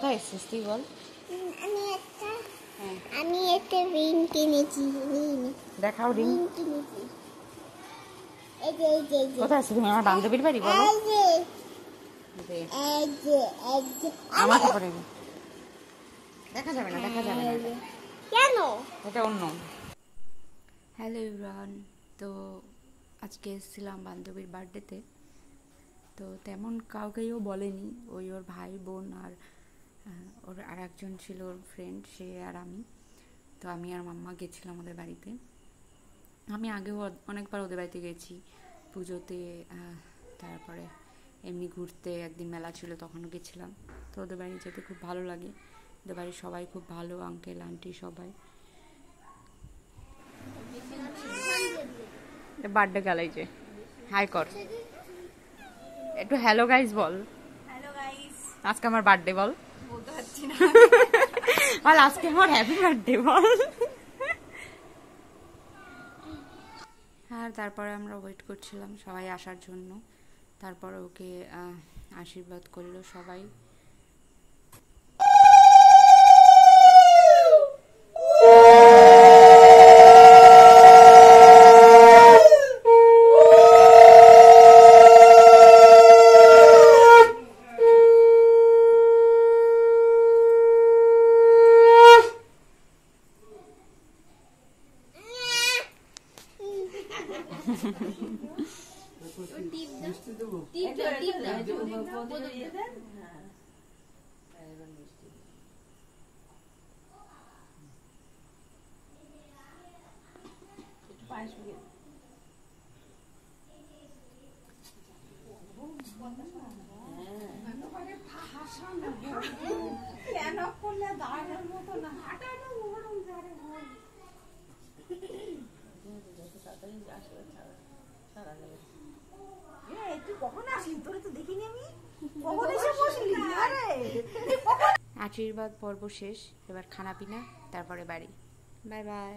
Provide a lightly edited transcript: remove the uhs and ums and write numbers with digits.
কোথায় এসেছিস তুই বল? আমি একটা রিং কিনেছি। দেখাও রিং। কিনেছি। কোথায় আছিস তুমি? আমার বান্ধবীর বাড়ি বলো। আমাকে পরে দেখা যাবে না, দেখা যাবে না। কেন? এটা অন্য। হ্যালো এভরিওয়ান, তো আজকে এসেছিলাম বান্ধবীর বার্থডেতে। তো তেমন কাউকেও বলেনি, ওই ওর ভাই বোন আর ওর আর একজন ছিল ওর ফ্রেন্ড, সে আর আমি। তো আমি আর মাম্মা গেছিলাম ওদের বাড়িতে। আমি আগেও অনেকবার ওদের বাড়িতে গেছি পুজোতে, তারপরে এমনি ঘুরতে, একদিন মেলা ছিল তখনও গেছিলাম। তো ওদের বাড়ি যেতে খুব ভালো লাগে, ওদের বাড়ির সবাই খুব ভালো, আঙ্কেল আন্টি সবাই। বার্থডে গালাই যে হাই কর, একটু হ্যালো গাইস বল। হ্যালো গাইস, আজকে আমার বার্থডে বল। বলতে পারছি না। বল আজকে আমার হ্যাপি বার্থডে বল। আর তারপরে আমরা ওয়েট করছিলাম সবাই আসার জন্য। তারপর ওকে আশীর্বাদ করলো সবাই। কেন করলে দাঁড়ানোর মতো না, হাঁটানো ওরকম ধারে ভয়। তুই কখন আসলি? তোরে তো দেখিনি আমি। কখন এসে বসলি? আরে আশীর্বাদ পর্ব শেষ, এবার খানা পিনা, তারপরে বাড়ি। Bye bye.